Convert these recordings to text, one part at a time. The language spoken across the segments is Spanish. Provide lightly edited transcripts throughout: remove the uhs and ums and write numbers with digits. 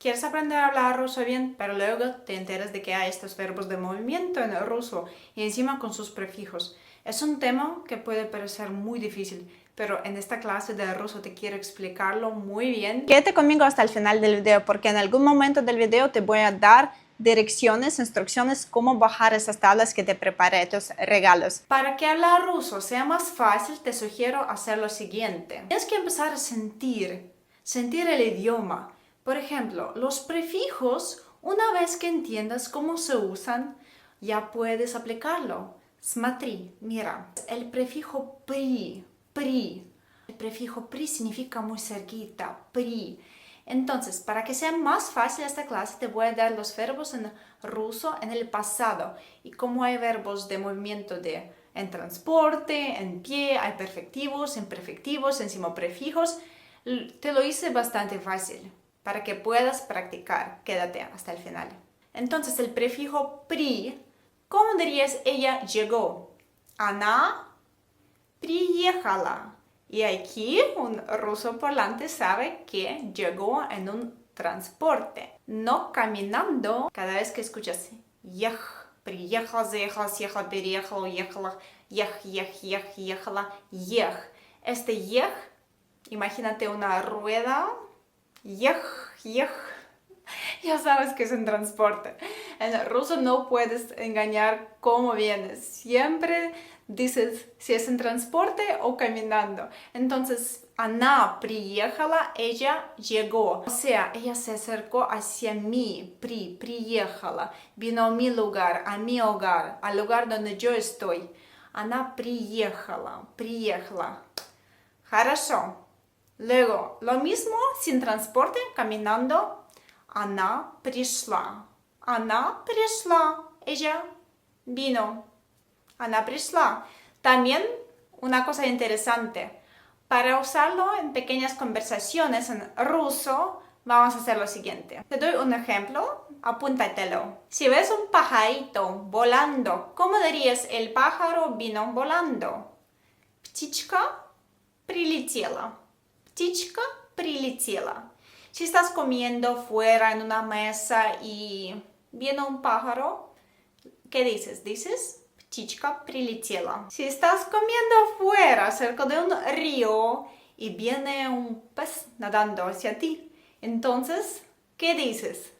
Quieres aprender a hablar ruso bien, pero luego te enteras de que hay estos verbos de movimiento en el ruso y encima con sus prefijos. Es un tema que puede parecer muy difícil, pero en esta clase de ruso te quiero explicarlo muy bien. Quédate conmigo hasta el final del video porque en algún momento del video te voy a dar direcciones, instrucciones, cómo bajar esas tablas que te preparé, tus regalos. Para que hablar ruso sea más fácil, te sugiero hacer lo siguiente. Tienes que empezar a sentir el idioma. Por ejemplo, los prefijos, una vez que entiendas cómo se usan, ya puedes aplicarlo. Смотри, mira, el prefijo pri. El prefijo pri significa muy cerquita, pri. Entonces, para que sea más fácil esta clase, te voy a dar los verbos en ruso en el pasado. Y como hay verbos de movimiento en transporte, en pie, hay perfectivos, imperfectivos, encima prefijos, te lo hice bastante fácil para que puedas practicar. Quédate hasta el final. Entonces, el prefijo pri, ¿cómo dirías ella llegó? Она приехала. Y aquí un ruso parlante sabe que llegó en un transporte, no caminando. Cada vez que escuchas ех, приехал, заехал, съехал, переехал, уехала, ехала, ех. Este ех, imagínate una rueda, ех. Ya sabes que es un transporte. En el ruso no puedes engañar cómo vienes. Siempre dices si es en transporte o caminando. Entonces, она приехала, ella llegó. O sea, ella se acercó hacia mí, приехала. Vino a mi lugar, a mi hogar, al lugar donde yo estoy. Она приехала. Хорошо. Luego, lo mismo sin transporte, caminando. Она пришла. Ella vino. Она пришла. También una cosa interesante. Para usarlo en pequeñas conversaciones en ruso, vamos a hacer lo siguiente. Te doy un ejemplo, apúntatelo. Si ves un pajarito volando, ¿cómo dirías el pájaro vino volando? Птичка прилетела. Птичка прилетела. Si estás comiendo fuera en una mesa y viene un pájaro, ¿qué dices? Dices, птичка прилетела. Si estás comiendo fuera, cerca de un río, y viene un pez nadando hacia ti, entonces, ¿qué dices?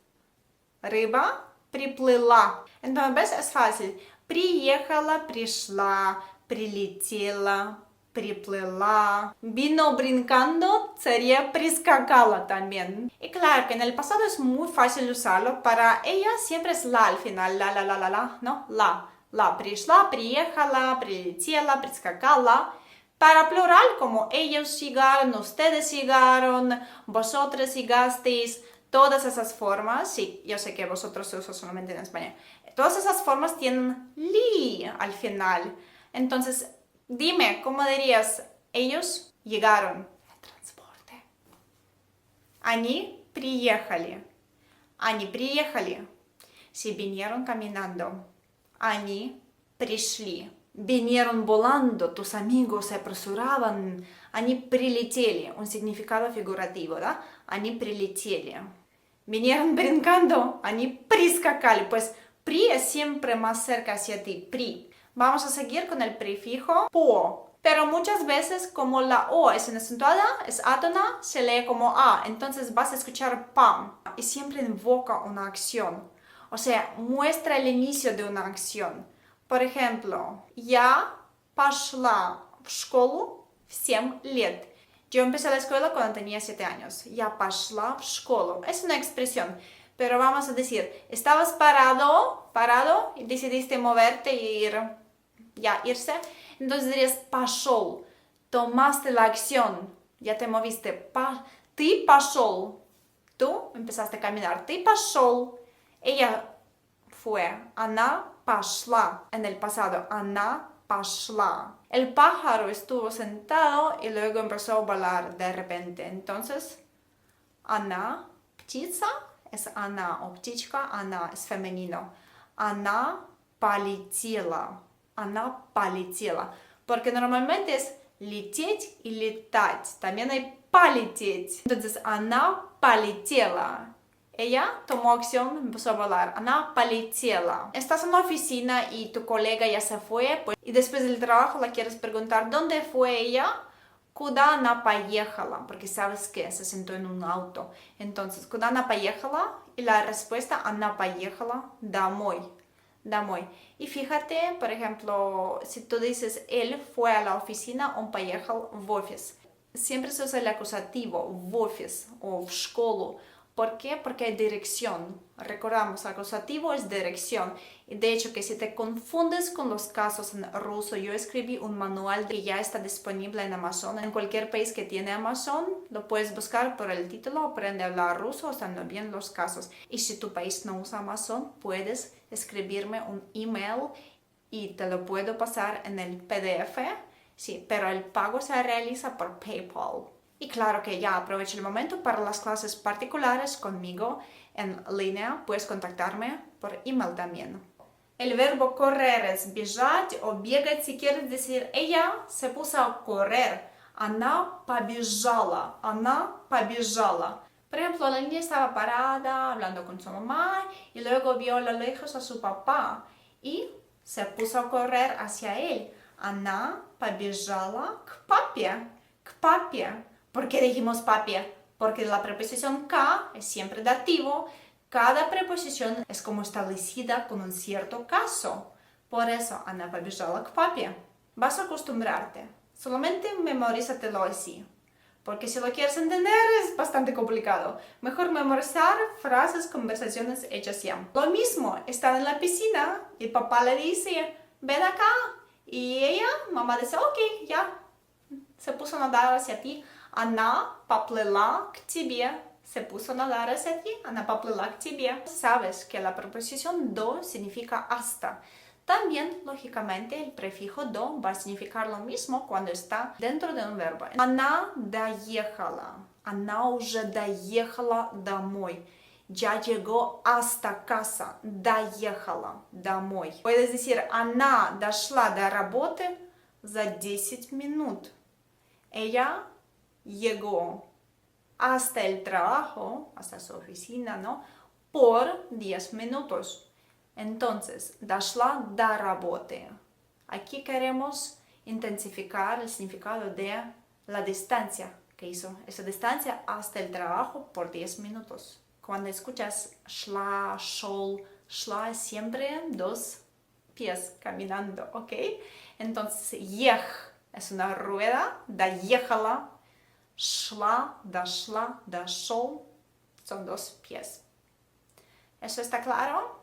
Рыба приплыла. Entonces, ¿ves? Es fácil. Приехала, пришла, прилетела, приплыла. Vino brincando, sería прискакала también. Y claro que en el pasado es muy fácil usarlo. Para ella siempre es la al final. La, ¿no? La. Пришла, приехала, прилетела, прискакала. Para plural, como ellos llegaron, ustedes llegaron, vosotros llegasteis, todas esas formas, sí, yo sé que vosotros se usa solamente en España. Todas esas formas tienen li al final. Entonces, dime, ¿cómo dirías? Ellos llegaron en transporte. Они приехали. Si vinieron caminando. Они пришли. Vinieron volando, tus amigos se apresuraban. Они прилетели. Un significado figurativo, ¿da? Они прилетели. Vinieron brincando. Они прискакали. Pues, при es siempre más cerca hacia ti. При. Vamos a seguir con el prefijo по. Pero muchas veces, como la O es acentuada, es átona, se lee como A. Entonces vas a escuchar pam. Y siempre invoca una acción. O sea, muestra el inicio de una acción. Por ejemplo, я пошла в школу в 7 лет. Yo empecé la escuela cuando tenía 7 años. Я пошла в школу. Es una expresión. Pero vamos a decir, estabas parado, y decidiste moverte e irse. Entonces dirías пошел. Tomaste la acción. Ya te moviste. Ты пошел. Tú empezaste a caminar. Ты пошел. Ella fue. Она пошла. En el pasado. Она пошла. El pájaro estuvo sentado y luego empezó a volar de repente. Entonces, она, птица, es она, o птичка, она, es femenino. Она полетела. Она полетела. Porque normalmente es лететь y летать. También hay полететь. Entonces, она полетела. Ella tomó acción, empezó a volar. Она полетела. Estás en la oficina y tu colega ya se fue, pues, y después del trabajo la quieres preguntar dónde fue ella, куда она поехала, porque sabes que se sentó en un auto. Entonces, куда она поехала, y la respuesta, она поехала домой. Домой. Y fíjate, por ejemplo, si tú dices, él fue a la oficina, он поехал в офис. Siempre se usa el acusativo, в офис o в школу. ¿Por qué? Porque hay dirección. Recordamos, acusativo es dirección. Y de hecho, que si te confundes con los casos en ruso, yo escribí un manual que ya está disponible en Amazon. En cualquier país que tiene Amazon, lo puedes buscar por el título, aprende a hablar ruso, están bien los casos. Y si tu país no usa Amazon, puedes escribirme un email y te lo puedo pasar en el PDF. Sí, pero el pago se realiza por PayPal. Y claro que ya aprovecho el momento para las clases particulares conmigo en línea. Puedes contactarme por email también. El verbo correr es бежать o бегать si quieres decir ella se puso a correr. Она побежала. Она побежала. Por ejemplo, la niña estaba parada hablando con su mamá y luego vio a lo lejos a su papá y se puso a correr hacia él. Она побежала к папе. К папе. ¿Por qué dijimos papia? Porque la preposición ka es siempre dativo. Cada preposición es como establecida con un cierto caso. Por eso, она побежала к папе. Vas a acostumbrarte. Solamente memorízatelo así. Porque si lo quieres entender es bastante complicado. Mejor memorizar frases, conversaciones hechas ya. Lo mismo, están en la piscina y papá le dice, ven acá. Y ella, mamá dice, ok, ya. Se puso a nadar hacia ti. Она поплыла к тебе. Se puso a nadar hacia ti. Она поплыла к тебе. Sabes que la preposición do significa hasta. También, lógicamente, el prefijo do va a significar lo mismo cuando está dentro de un verbo. Она доехала. Она уже доехала домой. Ya llegó hasta casa. Доехала домой. Puedes decir, она дошла до работы за 10 минут. Ella llegó hasta el trabajo, hasta su oficina, ¿no? Por 10 minutos. Entonces, дошла до работы. Aquí queremos intensificar el significado de la distancia que hizo. Esa distancia hasta el trabajo por 10 minutos. Cuando escuchas шла, шел, шла es siempre dos pies caminando, ¿ok? Entonces, ех es una rueda, доехала, шла, дошла, дошел, son dos pies. ¿Eso está claro?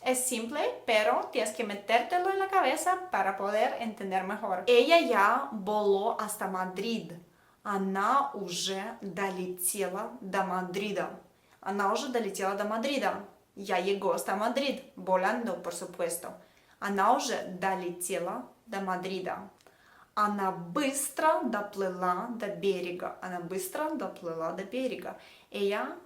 Es simple, pero tienes que metértelo en la cabeza para poder entender mejor. Ella ya voló hasta Madrid. Она уже долетела до Мадрида. Она уже долетела до Мадрида. Ya llegó hasta Madrid, volando, por supuesto. Она уже долетела до Мадрида. Она быстро доплыла до берега. Она быстро доплыла до берега. Ella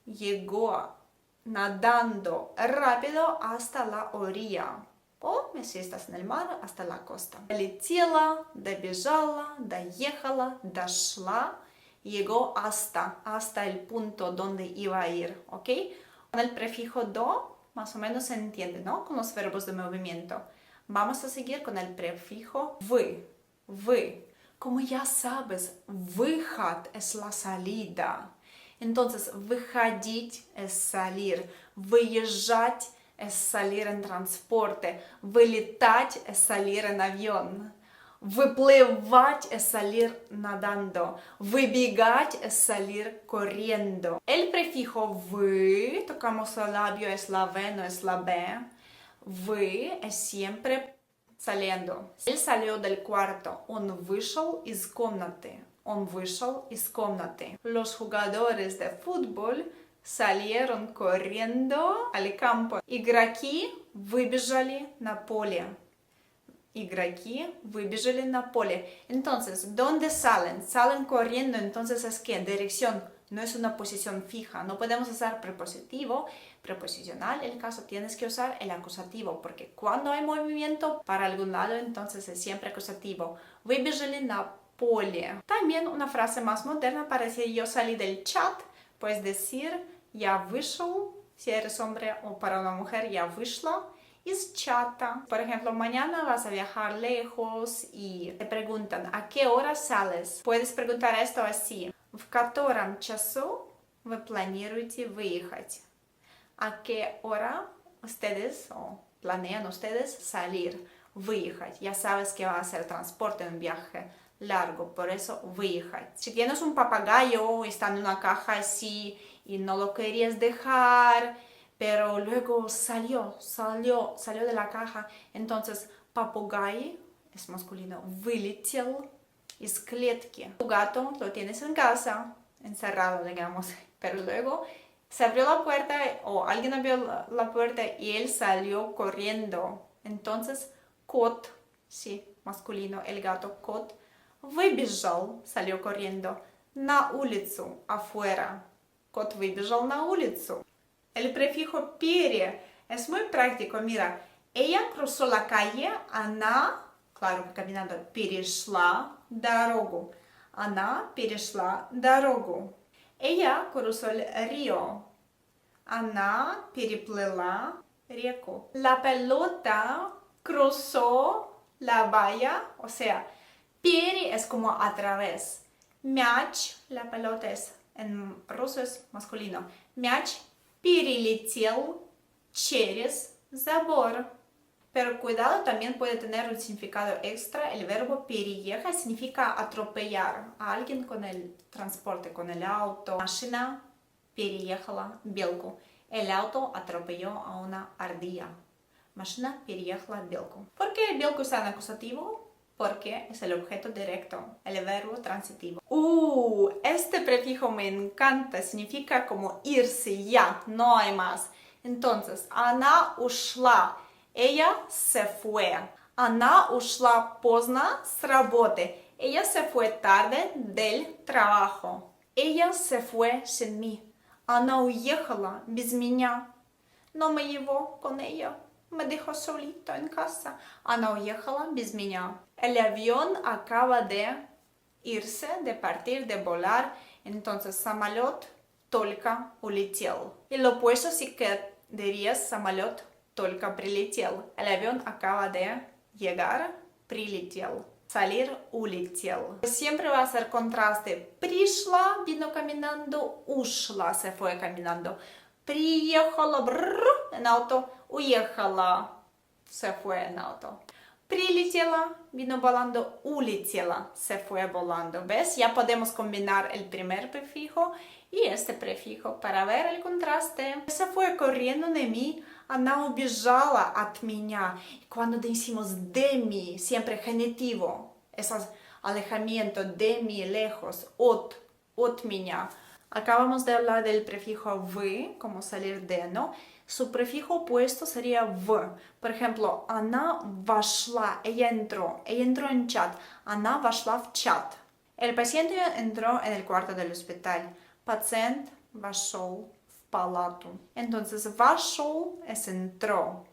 llegó nadando rápido hasta la orilla. O, si estás en el mar, hasta la costa. Долетела, добежала, доехала, дошла. Llegó hasta el punto donde iba a ir, ¿ok? Con el prefijo do, más o menos se entiende, ¿no? Con los verbos de movimiento. Vamos a seguir con el prefijo вы. Вы. Como ya sabes, выход es la salida. Entonces, выходить es salir. Выезжать es salir en transporte. Вылетать es salir en avión. Выплывать es salir nadando. Выбегать es salir corriendo. El prefijo вы, tocamos el labio, es la V, no es la B. Вы es siempre saliendo. Él salió del cuarto. Он вышел из комнаты. Он вышел из комнаты. Los jugadores de fútbol salieron corriendo al campo. Игроки выбежали на поле. Игроки выбежали на поле. Entonces, ¿dónde salen? Salen corriendo, entonces es que dirección no es una posición fija. No podemos usar prepositivo, preposicional. En el caso tienes que usar el acusativo, porque cuando hay movimiento para algún lado, entonces es siempre acusativo. Выбежали на поле. También una frase más moderna parece yo salí del chat. Puedes decir Я вышел, si eres hombre, o para una mujer, я вышла из чата. Por ejemplo, mañana vas a viajar lejos y te preguntan, ¿a qué hora sales? Puedes preguntar esto así. В котором часу вы планируете выехать? ¿A qué hora ustedes o planean ustedes salir, выехать? Ya sabes que va a ser transporte, un viaje largo, por eso выехать. Si tienes un papagayo y está en una caja así y no lo querías dejar, pero luego salió de la caja, entonces papagayo es masculino, вылетел из клетки. Tu gato lo tienes en casa, encerrado, digamos, pero luego se abrió la puerta o alguien abrió la puerta y él salió corriendo. Entonces, кот, sí, masculino, el gato, кот, выбежал, salió corriendo, на улицу, afuera. Кот выбежал на улицу. El prefijo пере es muy práctico, mira, ella cruzó la calle, она, claro que caminando, перешла дорогу. Она перешла дорогу. Ella cruzó el río. Она переплыла реку. La pelota cruzó la valla, o sea, пере es como a través. Мяч, la pelota es, en ruso es masculino. Мяч перелетел через забор. Pero cuidado, también puede tener un significado extra. El verbo переехать significa atropellar a alguien con el transporte, con el auto. Машина переехала белку. El auto atropelló a una ardilla. Машина переехала белку. ¿Por qué белку está en acusativo? Porque es el objeto directo, el verbo transitivo. Este prefijo me encanta. Significa como irse ya, no hay más. Entonces, она ушла. Ella se fue. Она ушла поздно с работы. Ella se fue tarde del trabajo. Ella se fue sin mí. Она уехала без меня. No me llevó con ella. Me dejó solito en casa. Она уехала без меня. El avión acaba de irse, de partir, de volar. Entonces, самолет только улетел. Y lo opuesto sí que dirías самолет только прилетел. El avión acaba de llegar, прилетел. Salir, улетел. Siempre va a ser contraste. Пришла, vino caminando, ушла, se fue caminando. Приехала, en auto, уехала, se fue en auto. Прилетела, vino volando, улетела, se fue volando. ¿Ves? Ya podemos combinar el primer prefijo y este prefijo para ver el contraste. Se fue corriendo de mí, она убежала от меня. Y cuando decimos de mí, siempre genitivo, es alejamiento, de mí, lejos, от меня. Acabamos de hablar del prefijo в, como salir de, ¿no? Su prefijo opuesto sería в. Por ejemplo, она вошла, ella entró en chat. Она вошла в чат. El paciente entró en el cuarto del hospital. Пациент вошел в палату. Entonces, вошел es entró.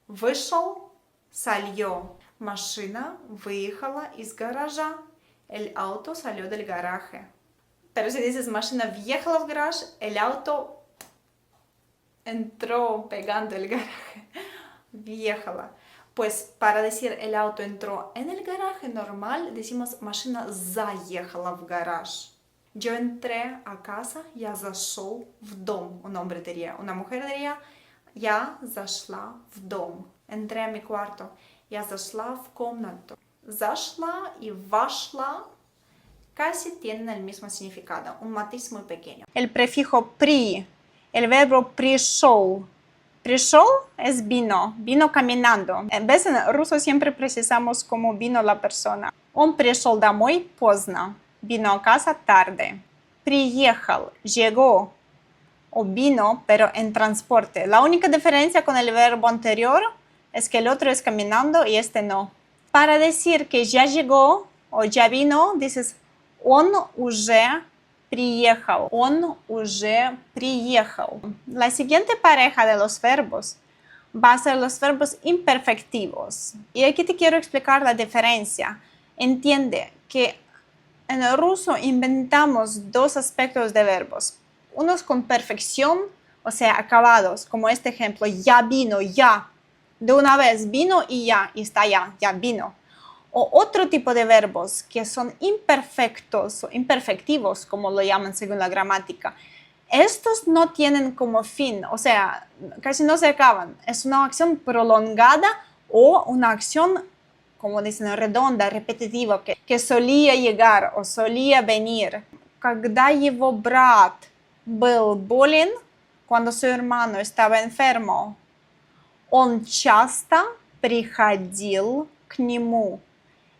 Вышел, salió. Машина выехала из гаража. El auto salió del garaje. Pero si dices машина въехала в гараж, el auto entró pegando el garaje. Въехала. Pues para decir el auto entró en el garaje normal, decimos машина заехала в гараж. Yo entré a casa, я зашел в дом. Un hombre diría, una mujer diría, я зашла в дом. Entré a mi cuarto, я зашла в комнату. Зашла y вошла casi tienen el mismo significado, un matiz muy pequeño. El prefijo при, el verbo пришел. Пришел es vino caminando. En vez en ruso siempre precisamos cómo vino la persona. Он пришел домой поздно, vino a casa tarde. Приехал, llegó, o vino, pero en transporte. La única diferencia con el verbo anterior es que el otro es caminando y este no. Para decir que ya llegó o ya vino, dices он уже приехал. Он уже приехал. La siguiente pareja de los verbos va a ser los verbos imperfectivos. Y aquí te quiero explicar la diferencia. Entiende que en el ruso inventamos dos aspectos de verbos. unos con perfección, o sea, acabados, como este ejemplo, ya vino, ya. De una vez vino y ya está ya vino. O otro tipo de verbos que son imperfectos o imperfectivos, como lo llaman según la gramática. Estos no tienen como fin, o sea, casi no se acaban. Es una acción prolongada o una acción, como dicen, redonda, repetitiva, que solía llegar o solía venir. Когда его брат был болен, cuando su hermano estaba enfermo, он часто приходил к нему.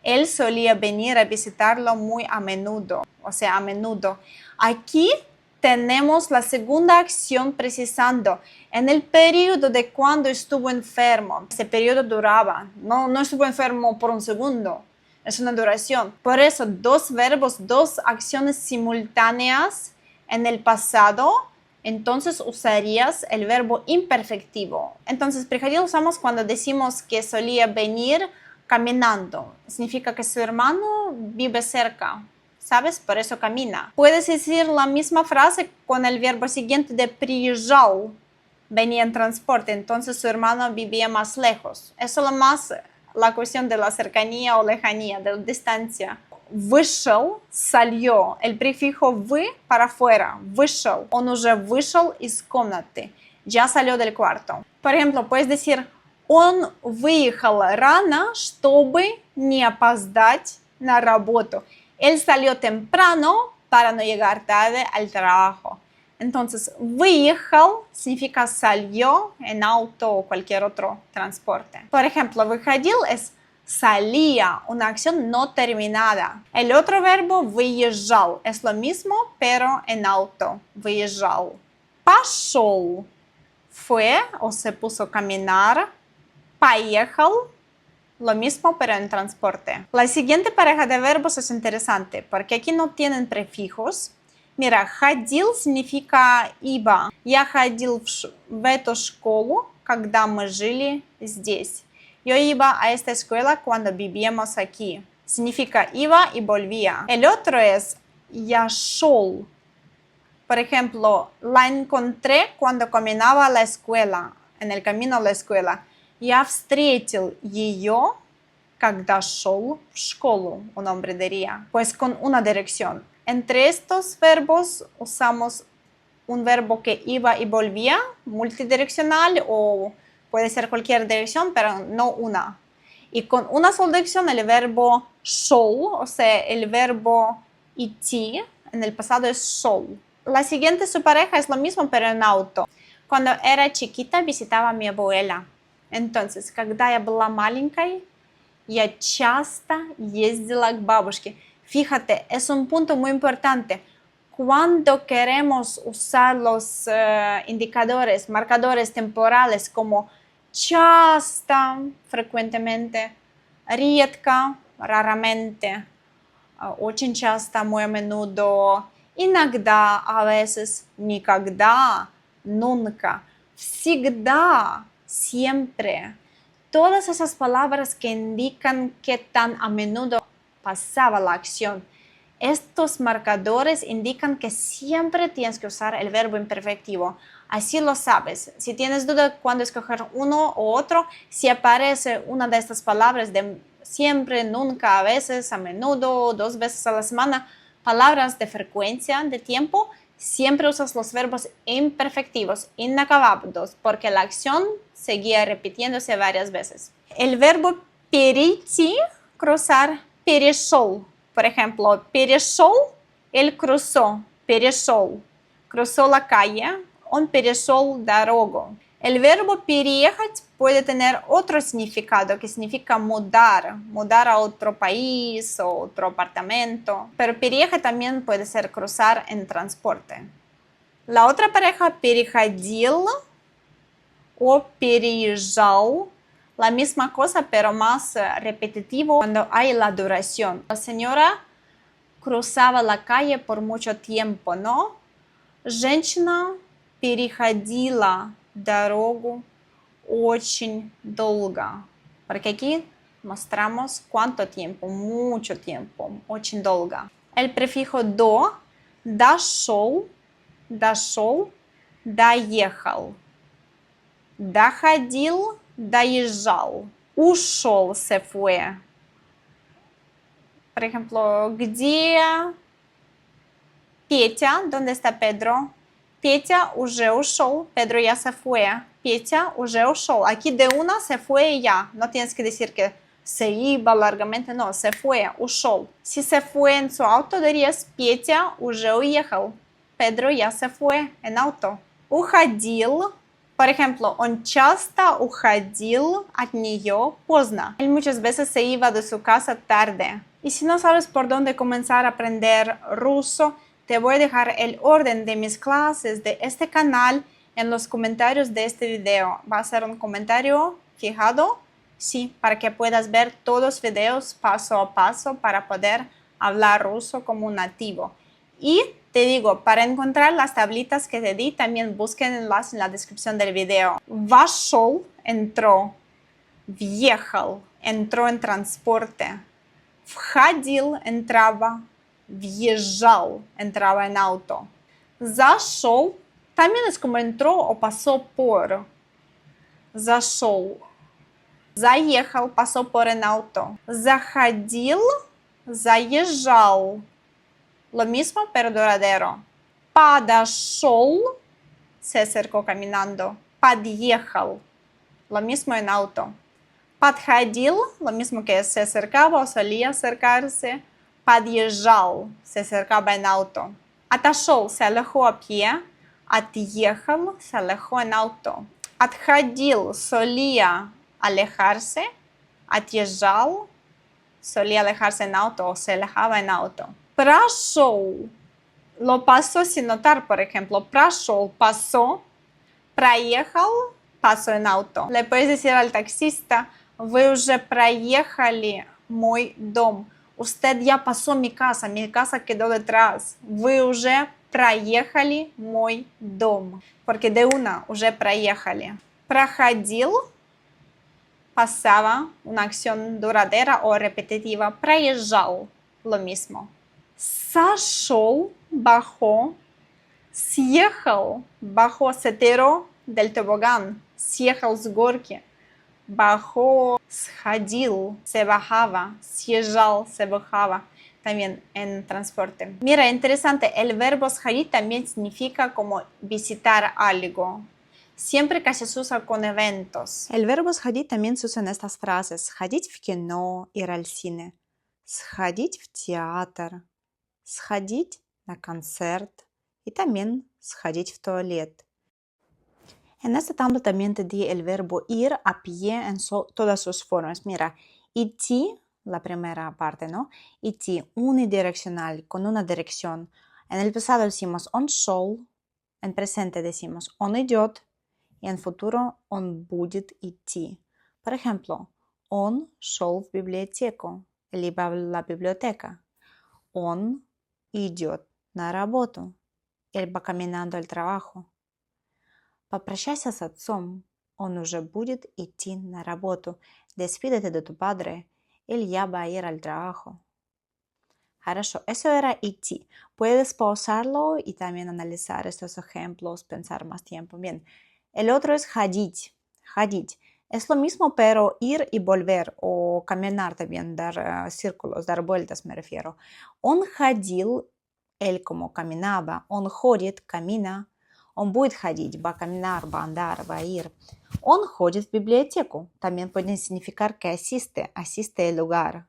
Él solía venir a visitarlo muy a menudo, o sea, a menudo. Aquí tenemos la segunda acción precisando en el periodo de cuando estuvo enfermo. Ese periodo duraba, no estuvo enfermo por un segundo, es una duración. Por eso, dos verbos, dos acciones simultáneas en el pasado, entonces usarías el verbo imperfectivo. Entonces, приходил usamos cuando decimos que solía venir caminando. Significa que su hermano vive cerca, ¿sabes? Por eso camina. Puedes decir la misma frase con el verbo siguiente de приезжал, venía en transporte, entonces su hermano vivía más lejos. Es solo más la cuestión de la cercanía o lejanía, de la distancia. Вышел, salió. El prefijo вы para afuera. Вышел. Он уже вышел из комнаты. Ya salió del cuarto. Por ejemplo, puedes decir Он выехал рано, чтобы не опоздать на работу. Él salió temprano para no llegar tarde al trabajo. Entonces, выехал significa salió en auto o cualquier otro transporte. Por ejemplo, выходил es salía, una acción no terminada. El otro verbo выезжал es lo mismo, pero en auto. Выезжал. Пошел fue o se puso a caminar. Поехал, lo mismo pero en transporte. La siguiente pareja de verbos es interesante porque aquí no tienen prefijos. Mira, ходил significa iba. Я ходил в эту школу, когда мы жили здесь. Yo iba a esta escuela cuando vivíamos aquí. Significa iba y volvía. El otro es я шел. Por ejemplo, la encontré cuando caminaba a la escuela, en el camino a la escuela. Я встретил ее, когда шел в школу, un hombre diría, pues con una dirección. Entre estos verbos usamos un verbo que iba y volvía, multidireccional o puede ser cualquier dirección, pero no una. Y con una sola dirección el verbo шел, o sea, el verbo идти, en el pasado es шел. La siguiente, su pareja, es lo mismo, pero en auto. Cuando era chiquita visitaba a mi abuela. Entonces, когда я была маленькой, я часто ездила к бабушке. Fíjate, es un punto muy importante. Cuando queremos usar los indicadores, marcadores temporales como часто, frecuentemente, редко, raramente, очень часто, muy a menudo, иногда, a veces, никогда, nunca, всегда, siempre. Todas esas palabras que indican qué tan a menudo pasaba la acción. Estos marcadores indican que siempre tienes que usar el verbo imperfectivo. Así lo sabes. Si tienes duda cuando escoger uno u otro, si aparece una de estas palabras de siempre, nunca, a veces, a menudo, 2 veces a la semana, palabras de frecuencia, de tiempo, siempre usas los verbos imperfectivos, inacabados, porque la acción seguía repitiéndose varias veces. El verbo перейти, cruzar, перешел. Por ejemplo, перешел, él cruzó, перешел, cruzó la calle, он перешел дорогу. El verbo переехать puede tener otro significado que significa mudar, mudar a otro país o otro apartamento. Pero переехать también puede ser cruzar en transporte. La otra pareja переходил o переезжал, la misma cosa pero más repetitivo cuando hay la duración. La señora cruzaba la calle por mucho tiempo, ¿no? Женщина переходила дорогу очень долго. Porque aquí mostramos cuánto tiempo, mucho tiempo, очень долго. El prefijo до, дошел, дошел, доехал. Доходил, доезжал. Ушел, se fue. Por ejemplo, где Петя? ¿Dónde está Pedro? Петя уже ушел, Pedro ya se fue. Петя уже ушел. Aquí de una se fue y ya. No tienes que decir que se iba largamente, no, se fue, ушел. Si se fue en su auto, dirías Петя уже уехал. Pedro ya se fue en auto. Уходил. Por ejemplo, он часто уходил от нее поздно. Él muchas veces se iba de su casa tarde. Y si no sabes por dónde comenzar a aprender ruso, te voy a dejar el orden de mis clases de este canal en los comentarios de este video. Va a ser un comentario fijado, sí, para que puedas ver todos los videos paso a paso para poder hablar ruso como un nativo. Y te digo, para encontrar las tablitas que te di, también búsquenlas en la descripción del video. Вошел, entró. Въехал, entró en transporte. Входил, entraba. Въезжал, entraba en auto. Зашел, también es como entró o pasó por. Зашел. Заехал, pasó por en auto. Заходил, заезжал. Lo mismo, pero duradero. Подошел, se acercó caminando. Подъехал, lo mismo en auto. Подходил, lo mismo que se acercaba o solía acercarse. Подъезжал, se acercaba en auto. Отошел, se alejó a pie. Отъехал, se alejó en auto. Отходил, solía alejarse. Отъезжал, solía alejarse en auto o se alejaba en auto. Прошел, lo pasó sin notar, por ejemplo. Прошел, pasó. Проехал, pasó en auto. Le puedes decir al taxista, вы уже проехали мой дом. Usted ya pasó mi casa quedó detrás. Вы уже проехали мой дом. Porque de una, уже проехали. Проходил, pasaba, una acción duradera o repetitiva. Проезжал, lo mismo. Сошел, bajó. Съехал, bajó, se tiró del tobogán. Съехал с горки. Bajó, сходил, se bajaba. Съезжал, se bajaba. También en transporte. Mira, interesante, el verbo сходить también significa como visitar algo. Siempre casi se usa con eventos. El verbo сходить también se usa en estas frases. Сходить в кино, ir al cine. Сходить в театр. Сходить на концерт. Y también сходить в туалет. En esta tabla también te di el verbo ir a pie en todas sus formas. Mira, идти, la primera parte, ¿no? Идти unidireccional, con una dirección. En el pasado decimos он шел, en presente decimos он идет, y en futuro он будет идти. Por ejemplo, он шел в библиотеку, él iba a la biblioteca. Он идет на работу, él va caminando al trabajo. Попрощайся с отцом, он уже будет идти на работу. Despídete de tu padre, él ya va a ir al trabajo. Хорошо, eso era идти. Puedes pausarlo y también analizar estos ejemplos, pensar más tiempo. Bien, el otro es ходить. Ходить. Es lo mismo, pero ir y volver, o caminar también, dar círculos, dar vueltas me refiero. Он ходил, él como caminaba. Он ходит, camina. Он будет ходить, va a caminar, va a andar, va a ir. Он ходит в библиотеку. También puede significar que asiste, asiste al lugar.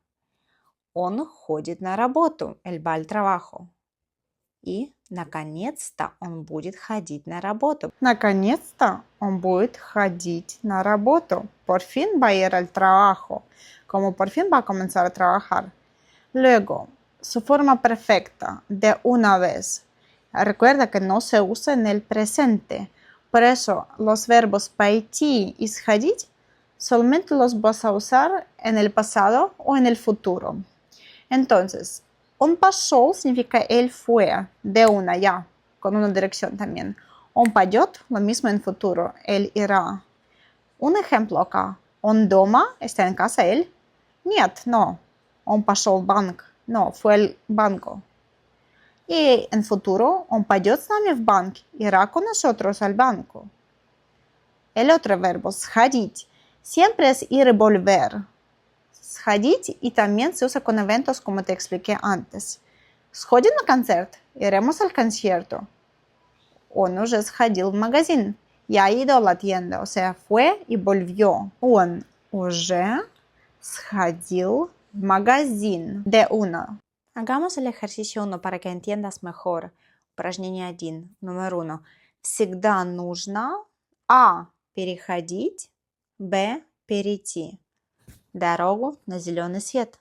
Он ходит на работу, él va al trabajo. И, наконец-то, он будет ходить на работу. Наконец-то, он будет ходить на работу. Por fin va a ir al trabajo. Como por fin va a comenzar a trabajar. Luego, su forma perfecta, de una vez. Recuerda que no se usa en el presente. Por eso, los verbos пойти y сходить solamente los vas a usar en el pasado o en el futuro. Entonces, он пошел significa él fue, de una ya, con una dirección también. Он пойдет, lo mismo en futuro, él irá. Un ejemplo acá. Он дома, está en casa él. Нет, no. Он пошел в банк. No, fue al banco. Y en futuro он пойдет с нами в банк, irá con nosotros al banco. El otro verbo, сходить, siempre es ir y volver. Сходить y también se usa con eventos como te expliqué antes. Сходим на концерт, iremos al concierto. Он уже сходил в магазин. Ya ha ido a la tienda, o sea, fue y volvió. Он уже сходил в магазин. De una. Hagamos el ejercicio 1 para que entiendas mejor. Упражнение 1. Número 1. Всегда нужно А. Переходить. Б. Перейти. Дорогу на зеленый свет.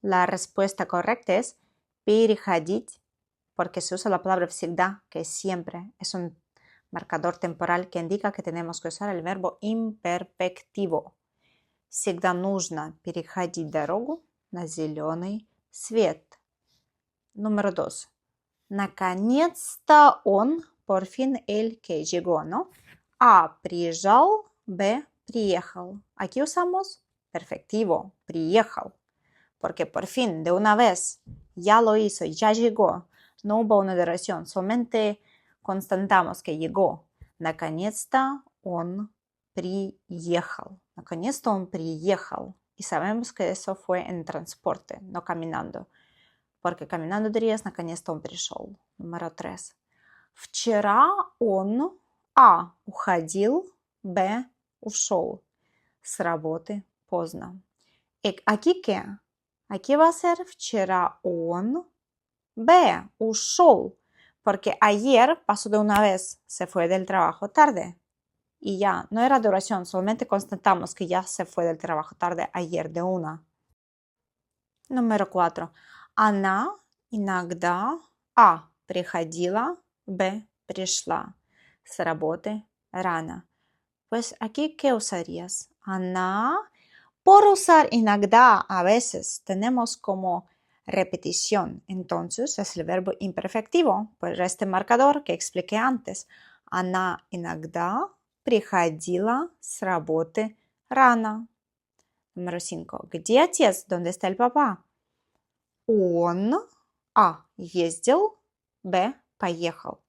La respuesta correcta es переходить, porque se usa la palabra всегда, que es siempre. Es un marcador temporal que indica que tenemos que usar el verbo imperfectivo. Всегда нужно переходить дорогу на зеленый свет. Número 2. Наконец-то он, por fin él que llegó, ¿no? A. Приезжал. B. Приехал. Aquí usamos perfectivo, приехал. Porque por fin, de una vez, ya lo hizo, ya llegó. No hubo una duración, solamente constatamos que llegó. Наконец-то он приехал. Наконец-то он приехал. Y sabemos que eso fue en transporte, no caminando. Porque caminando dirías, наконец-то он пришел. Número 3. Вчера он А. Уходил. Б. Ушел. С работы поздно. Aquí qué? Aquí va a ser вчера он. B. Ушел. Porque ayer pasó de una vez, se fue del trabajo tarde. Y ya, no era duración, solamente constatamos que ya se fue del trabajo tarde ayer de una. Número 4. Она иногда А. Приходила. Б. Пришла. С работы рано. Pues aquí, ¿qué usarías? Она. Por usar иногда a veces tenemos como repetición. Entonces es el verbo imperfectivo por este marcador que expliqué antes. Она иногда приходила с работы рано. Número 5. Где отец? ¿Dónde está el papá? Он А. Ездил. Б. Поехал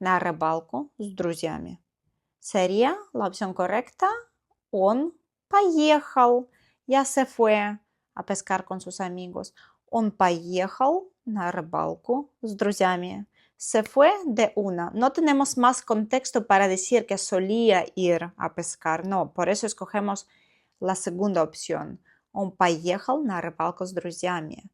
на рыбалку с друзьями. Sería la opción correcta. Он поехал. Ya se fue a pescar con sus amigos. Он поехал на рыбалку с друзьями. Se fue de una. No tenemos más contexto para decir que solía ir a pescar. No, por eso escogemos la segunda opción. Он поехал на рыбалку с друзьями.